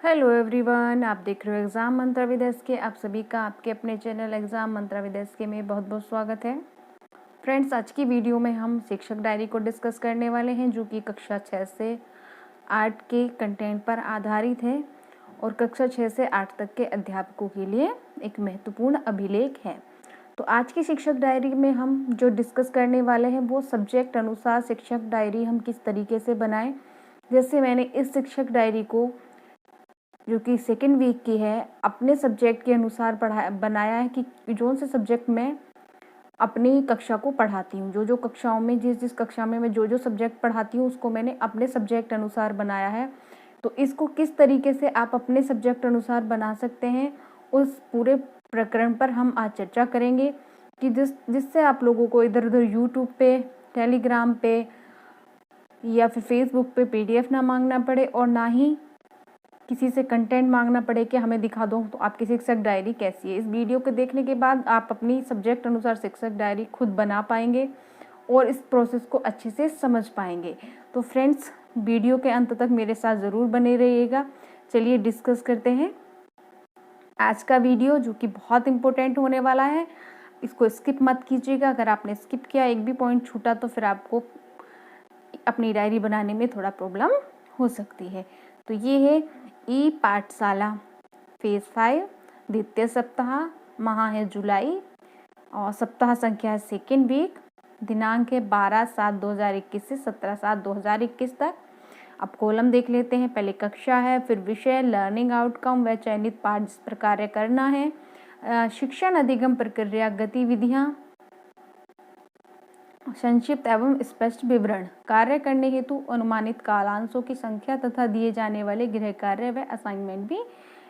Hello everyone, आप देख रहे हो एग्ज़ाम मंत्रा विद एसके। आप सभी का आपके अपने channel exam Mantra with SK में बहुत बहुत स्वागत है। फ्रेंड्स, आज की वीडियो में हम शिक्षक डायरी को डिस्कस करने वाले हैं, जो कि कक्षा 6 से 8 के कंटेंट पर आधारित है और कक्षा 6 से 8 तक के अध्यापकों के लिए एक महत्वपूर्ण अभिलेख है। तो आज की शिक्षक डायरी में हम जो डिस्कस करने वाले हैं वो सब्जेक्ट अनुसार शिक्षक डायरी हम किस तरीके से बनाएं। जैसे मैंने इस शिक्षक डायरी को, जो कि सेकेंड वीक की है, अपने सब्जेक्ट के अनुसार बनाया है कि जोन से सब्जेक्ट मैं अपनी कक्षा को पढ़ाती हूँ। जो कक्षाओं में जिस कक्षा में मैं जो सब्जेक्ट पढ़ाती हूँ उसको मैंने अपने सब्जेक्ट अनुसार बनाया है। तो इसको किस तरीके से आप अपने सब्जेक्ट अनुसार बना सकते हैं, उस पूरे प्रकरण पर हम आज चर्चा करेंगे कि जिससे आप लोगों को इधर उधर यूट्यूब पे, टेलीग्राम पे या फिर फेसबुक पे PDF ना मांगना पड़े और ना ही किसी से कंटेंट मांगना पड़े कि हमें दिखा दो तो आपकी शिक्षक डायरी कैसी है। इस वीडियो को देखने के बाद आप अपनी सब्जेक्ट अनुसार शिक्षक डायरी खुद बना पाएंगे और इस प्रोसेस को अच्छे से समझ पाएंगे। तो फ्रेंड्स, वीडियो के अंत तक मेरे साथ ज़रूर बने रहिएगा। चलिए डिस्कस करते हैं आज का वीडियो, जो कि बहुत इम्पोर्टेंट होने वाला है। इसको स्किप मत कीजिएगा। अगर आपने स्किप किया, एक भी पॉइंट छूटा, तो फिर आपको अपनी डायरी बनाने में थोड़ा प्रॉब्लम हो सकती है। तो ये है ई पाठशाला फेज 5, द्वितीय सप्ताह, माह है जुलाई और सप्ताह संख्या है सेकेंड वीक। दिनांक है 12/7/2021 से 17/7/2021 तक। अब कॉलम देख लेते हैं। पहले कक्षा है, फिर विषय लर्निंग आउटकम व चयनित पाठ जिस पर कार्य करना है, शिक्षण अधिगम प्रक्रिया गतिविधियां, संक्षिप्त एवं स्पष्ट विवरण, कार्य करने हेतु अनुमानित कालांशों की संख्या तथा दिए जाने वाले गृह कार्य व असाइनमेंट भी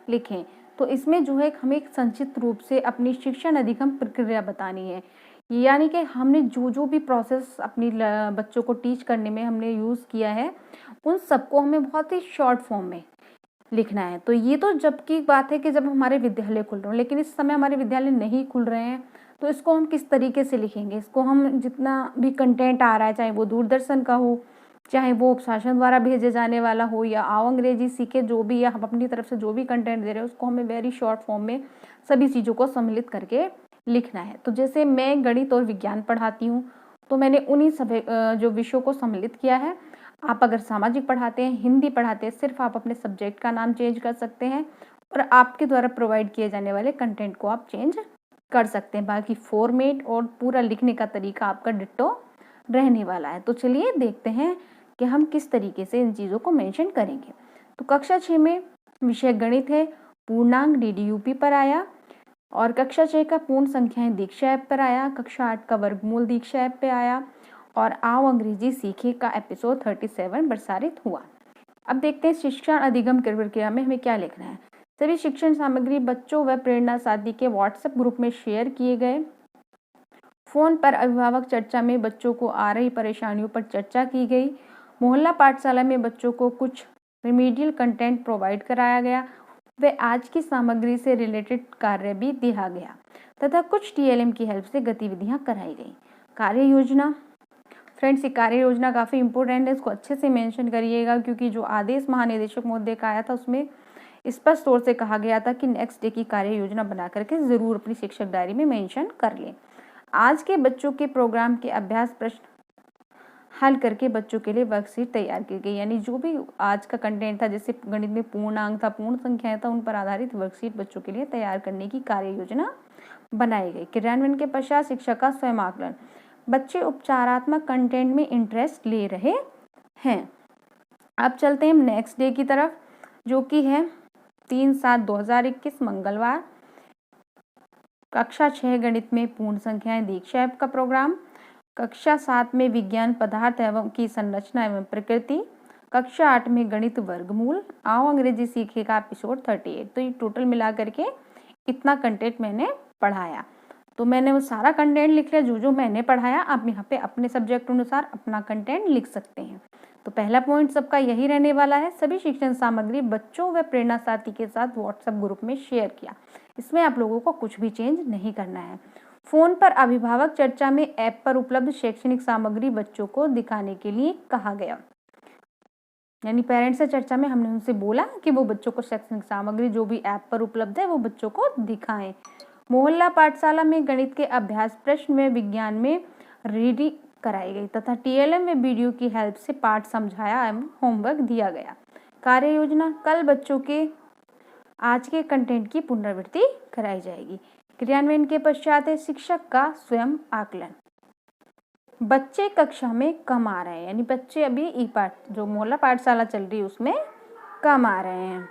लिखें। तो इसमें जो है हमें संक्षिप्त रूप से अपनी शिक्षण अधिगम प्रक्रिया बतानी है, यानी कि हमने जो भी प्रोसेस अपनी बच्चों को टीच करने में हमने यूज़ किया है, उन सबको हमें बहुत ही शॉर्ट फॉर्म में लिखना है। तो ये तो जब की बात है कि जब हमारे विद्यालय खुल रहे हैं, लेकिन इस समय हमारे विद्यालय नहीं खुल रहे हैं, तो इसको हम किस तरीके से लिखेंगे। इसको हम जितना भी कंटेंट आ रहा है, चाहे वो दूरदर्शन का हो, चाहे वो शासन द्वारा भेजे जाने वाला हो, या आओ अंग्रेजी सीखे, जो भी, या हम अपनी तरफ से जो भी कंटेंट दे रहे हैं उसको हमें वेरी शॉर्ट फॉर्म में सभी चीज़ों को सम्मिलित करके लिखना है। तो जैसे मैं गणित और विज्ञान पढ़ाती हूँ, तो मैंने उन्हीं सभी जो विषयों को सम्मिलित किया है। आप अगर सामाजिक पढ़ाते हैं, हिंदी पढ़ाते हैं, सिर्फ आप अपने सब्जेक्ट का नाम चेंज कर सकते हैं और आपके द्वारा प्रोवाइड किए जाने वाले कंटेंट को आप चेंज कर सकते हैं। बाकी फॉर्मेट और पूरा लिखने का तरीका आपका डिट्टो रहने वाला है। तो चलिए देखते हैं कि हम किस तरीके से इन चीज़ों को मेंशन करेंगे। तो कक्षा 6 में विषय गणित है, पूर्णांक DDUP पर आया, और कक्षा 6 का पूर्ण संख्याएं दीक्षा ऐप पर आया। कक्षा 8 का वर्गमूल दीक्षा ऐप पे आया और आओ अंग्रेजी सीखे का एपिसोड 37 प्रसारित हुआ। अब देखते हैं शिक्षण अधिगम प्रक्रिया में हमें क्या लिखना है। सभी शिक्षण सामग्री बच्चों व प्रेरणा साथी के व्हाट्सएप ग्रुप में शेयर किए गए। फोन पर अभिभावक चर्चा में बच्चों को आ रही परेशानियों पर चर्चा की गई। मोहल्ला पाठशाला में बच्चों को कुछ रिमीडियल कंटेंट प्रोवाइड कराया गया व आज की सामग्री से रिलेटेड कार्य भी दिया गया तथा कुछ TLM की हेल्प से गतिविधियां कराई गई। कार्य योजना, फ्रेंड्स, ये कार्य योजना काफ़ी इंपॉर्टेंट है, इसको अच्छे से मेंशन करिएगा, क्योंकि जो आदेश महानिदेशक महोदय का आया था उसमें स्पष्ट तौर से कहा गया था कि नेक्स्ट डे की कार्य योजना बना करके ज़रूर अपनी शिक्षक डायरी में मेंशन कर लें। आज के बच्चों के प्रोग्राम के अभ्यास प्रश्न हल करके बच्चों के लिए वर्कशीट तैयार की गई, यानी जो भी आज का कंटेंट था, जैसे गणित में पूर्णांक था, पूर्ण संख्याएं था, उन पर आधारित वर्कशीट बच्चों के लिए तैयार करने की कार्य योजना बनाई गई। क्रियान्वयन के पश्चात शिक्षक का स्वयं आकलन, बच्चे उपचारात्मक कंटेंट में इंटरेस्ट ले रहे हैं। अब चलते हैं नेक्स्ट डे की तरफ, जो कि है 3/7/2021 मंगलवार। कक्षा 6 गणित में पूर्ण संख्याएं दीक्षा ऐप का प्रोग्राम। कक्षा 7 में विज्ञान पदार्थ एवं की संरचना एवं प्रकृति। कक्षा 8 में गणित वर्गमूल। आओ अंग्रेजी सीखे का एपिसोड 38। तो ये टोटल मिला करके इतना कंटेंट मैंने पढ़ाया। तो मैंने वो सारा कंटेंट लिख लिया जो मैंने पढ़ाया। आप यहाँ पे अपने सब्जेक्ट अनुसार अपना कंटेंट लिख सकते हैं। तो पहला पॉइंट सबका यही रहने वाला है, सभी शिक्षण सामग्री बच्चों व प्रेरणा साथी के साथ व्हाट्सएप ग्रुप में शेयर किया। इसमें आप लोगों को कुछ भी चेंज नहीं करना है। फोन पर अभिभावक चर्चा में ऐप पर उपलब्ध शैक्षणिक सामग्री बच्चों को दिखाने के लिए कहा गया। यानी पेरेंट्स से चर्चा में हमने उनसे बोला कि वो बच्चों को शैक्षणिक सामग्री जो भी ऐप पर उपलब्ध है वो बच्चों को दिखाएं। मोहल्ला पाठशाला में गणित के अभ्यास प्रश्न में विज्ञान में रीडिंग कराई गई तथा टीएलएम में वीडियो की हेल्प से पाठ समझाया एवं होमवर्क दिया गया। कार्य योजना, कल बच्चों के आज के कंटेंट की पुनरावृत्ति कराई जाएगी। क्रियान्वयन के पश्चात है शिक्षक का स्वयं आकलन। बच्चे कक्षा में कम आ रहे हैं, यानी बच्चे अभी ई पाठ जो मोहल्ला पाठशाला चल रही है उसमें कम आ रहे हैं।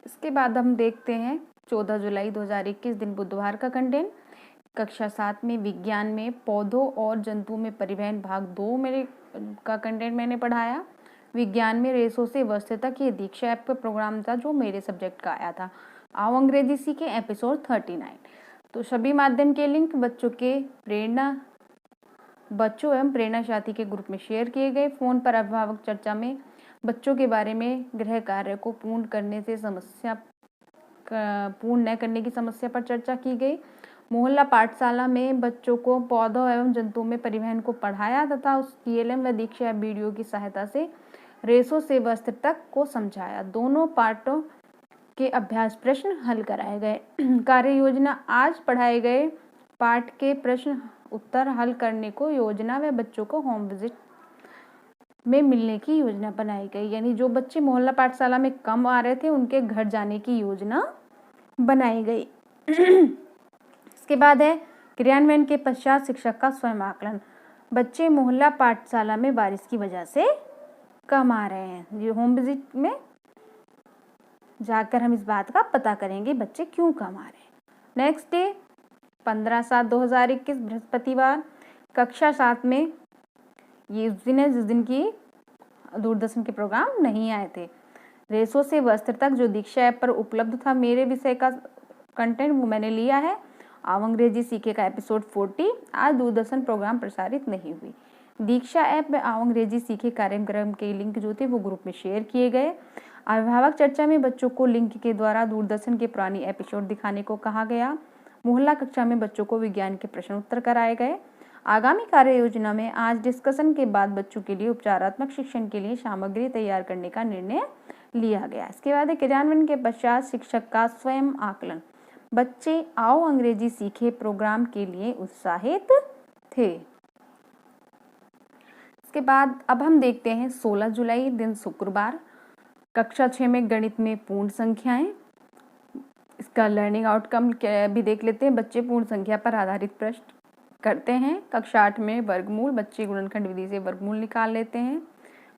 इसके बाद हम देखते हैं 14 जुलाई 2021 दिन बुधवार का कंटेंट। कक्षा 7 में विज्ञान में पौधों और जंतुओं में परिवहन भाग 2 मेरे का कंटेंट मैंने पढ़ाया। विज्ञान में रेसों से वस्तु तक ये दीक्षा ऐप का प्रोग्राम था जो मेरे सब्जेक्ट का आया था। आओ अंग्रेजी सीखे एपिसोड 39। तो सभी माध्यम के लिंक बच्चों एवं प्रेरणा साथी के ग्रुप में शेयर किए गए। फोन पर अभिभावक चर्चा में बच्चों के बारे में गृह कार्य को पूर्ण न करने की समस्या पर चर्चा की गई। मोहल्ला पाठशाला में बच्चों को पौधों एवं जंतुओं में परिवहन को पढ़ाया तथा उस टीएलएम व दीक्षा वीडियो की सहायता से रेसों से वस्त्र तक को समझाया। दोनों पाठों के अभ्यास प्रश्न हल कराए गए। कार्य योजना, आज पढ़ाए गए पाठ के प्रश्न उत्तर हल करने को योजना व बच्चों को होम विजिट में मिलने की योजना बनाई गई। यानी जो बच्चे मोहल्ला पाठशाला में कम आ रहे थे उनके घर जाने की योजना बनाई गई। इसके बाद है क्रियान्वयन के पश्चात शिक्षक का स्वयं आकलन। बच्चे मोहल्ला पाठशाला में बारिश की वजह से कम आ रहे हैं। ये होम विजिट में जाकर हम इस बात का पता करेंगे बच्चे क्यों कम आ रहे हैं। नेक्स्ट डे 15/7/2021 बृहस्पतिवार, कक्षा 7 में ये उस दिन है जिस दिन की दूरदर्शन के प्रोग्राम नहीं आए थे। रेसों से वस्त्र तक जो दीक्षा ऐप पर उपलब्ध था मेरे विषय का कंटेंट वो मैंने लिया है। आओ अंग्रेजी सीखे का एपिसोड 40। आज दूरदर्शन प्रोग्राम प्रसारित नहीं हुई। दीक्षा ऐप में आओ अंग्रेजी सीखे कार्यक्रम के लिंक जो थे वो ग्रुप में शेयर किए गए। अभिभावक चर्चा में बच्चों को लिंक के द्वारा दूरदर्शन के पुरानी एपिसोड दिखाने को कहा गया। मोहल्ला कक्षा में बच्चों को विज्ञान के प्रश्न उत्तर कराए गए। आगामी कार्य योजना में आज डिस्कशन के बाद बच्चों के लिए उपचारात्मक शिक्षण के लिए सामग्री तैयार करने का निर्णय लिया गया। इसके बाद क्रियान्वयन के पश्चात शिक्षक का स्वयं आकलन। बच्चे आओ अंग्रेजी सीखे प्रोग्राम के लिए उत्साहित थे। इसके बाद अब हम देखते हैं 16 जुलाई दिन शुक्रवार, कक्षा 6 में गणित में पूर्ण संख्याएं। इसका लर्निंग आउटकम भी देख लेते हैं। बच्चे पूर्ण संख्या पर आधारित प्रश्न करते हैं। कक्षा 8 में वर्गमूल, बच्चे गुणनखंड विधि से वर्गमूल निकाल लेते हैं।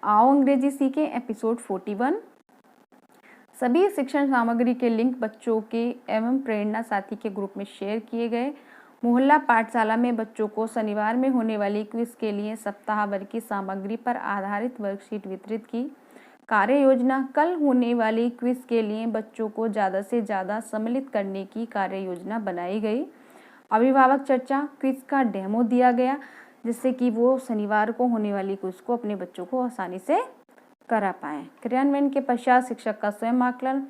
आओ अंग्रेजी सीखें एपिसोड 41। सभी शिक्षण सामग्री के लिंक बच्चों के एवं प्रेरणा साथी के ग्रुप में शेयर किए गए। मोहल्ला पाठशाला में बच्चों को शनिवार में होने वाली क्विज के लिए सप्ताह भर की सामग्री पर आधारित वर्कशीट वितरित की। कार्य योजना, कल होने वाली क्विज के लिए बच्चों को ज़्यादा से ज़्यादा सम्मिलित करने की कार्य योजना बनाई गई। अभिभावक चर्चा, क्विज का डेमो दिया गया जिससे कि वो शनिवार को होने वाली क्विज को अपने बच्चों को आसानी से करा पाएँ। क्रियान्वयन के पश्चात शिक्षक का स्वयं आकलन।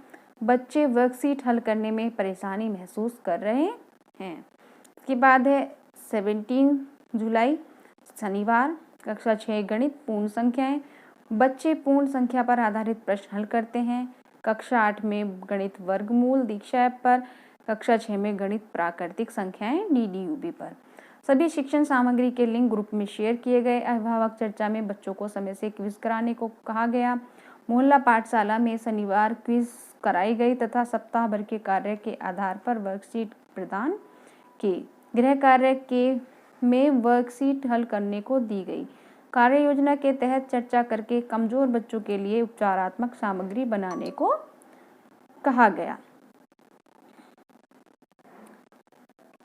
बच्चे वर्कशीट हल करने में परेशानी महसूस कर रहे हैं। इसके बाद है 17 जुलाई शनिवार, कक्षा 6 गणित पूर्ण संख्याएं। बच्चे पूर्ण संख्या पर आधारित प्रश्न हल करते हैं। कक्षा 8 में गणित वर्गमूल दीक्षा ऐप पर, कक्षा 6 में गणित प्राकृतिक संख्याएं DDUB पर। सभी शिक्षण सामग्री के लिंक ग्रुप में शेयर किए गए। अभिभावक चर्चा में बच्चों को समय से क्विज कराने को कहा गया। मोहल्ला पाठशाला में शनिवार क्विज कराई गई तथा सप्ताह भर के कार्य के आधार पर वर्कशीट प्रदान की। गृह कार्य के में वर्कशीट हल करने को दी गई। कार्य योजना के तहत चर्चा करके कमजोर बच्चों के लिए उपचारात्मक सामग्री बनाने को कहा गया।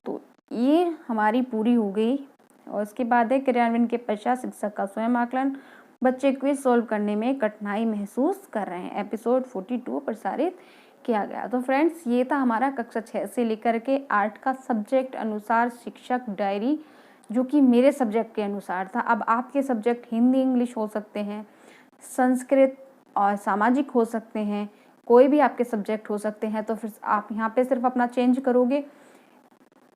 तो ये हमारी पूरी हो गई। और इसके बाद है क्रियान्वयन के पश्चात शिक्षक का स्वयं आकलन। बच्चे क्विज सॉल्व करने में कठिनाई महसूस कर रहे हैं। एपिसोड 42 प्रसारित किया गया। तो फ्रेंड्स, ये था हमारा कक्षा 6 से लेकर के 8 का सब्जेक्ट अनुसार शिक्षक डायरी, जो कि मेरे सब्जेक्ट के अनुसार था। अब आपके सब्जेक्ट हिंदी इंग्लिश हो सकते हैं, संस्कृत और सामाजिक हो सकते हैं, कोई भी आपके सब्जेक्ट हो सकते हैं। तो फिर आप यहाँ पे सिर्फ अपना चेंज करोगे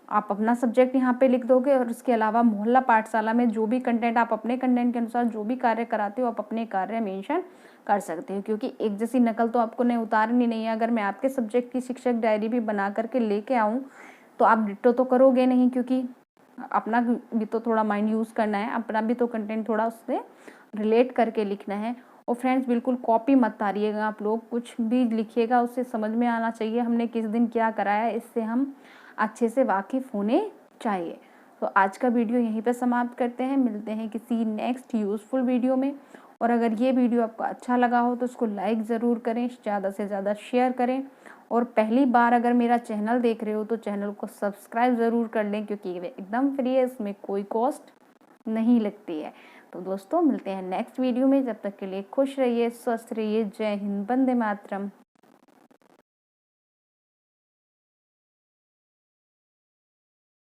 आप अपना सब्जेक्ट यहाँ पे लिख दोगे और उसके अलावा मोहल्ला पाठशाला में जो भी कंटेंट आप अपने कंटेंट के अनुसार जो भी कार्य कराते हो आप अपने कार्य मेंशन कर सकते हो, क्योंकि एक जैसी नकल तो आपको नहीं उतारनी नहीं है। अगर मैं आपके सब्जेक्ट की शिक्षक डायरी भी बना करके लेके आऊँ तो आप डिट्टो तो करोगे नहीं, क्योंकि अपना भी तो थोड़ा माइंड यूज़ करना है, अपना भी तो कंटेंट थोड़ा उससे रिलेट करके लिखना है। और फ्रेंड्स बिल्कुल कॉपी मत तारिएगा आप लोग, कुछ भी लिखिएगा उससे समझ में आना चाहिए हमने किस दिन क्या कराया, इससे हम अच्छे से वाकिफ़ होने चाहिए। तो आज का वीडियो यहीं पर समाप्त करते हैं, मिलते हैं किसी नेक्स्ट यूज़फुल वीडियो में। और अगर ये वीडियो आपको अच्छा लगा हो तो उसको लाइक ज़रूर करें, ज़्यादा से ज़्यादा शेयर करें, और पहली बार अगर मेरा चैनल देख रहे हो तो चैनल को सब्सक्राइब ज़रूर कर लें, क्योंकि ये एकदम फ्री है, इसमें कोई कॉस्ट नहीं लगती है। तो दोस्तों मिलते हैं नेक्स्ट वीडियो में, जब तक के लिए खुश रहिए, स्वस्थ रहिए। जय हिंद, वंदे मातरम।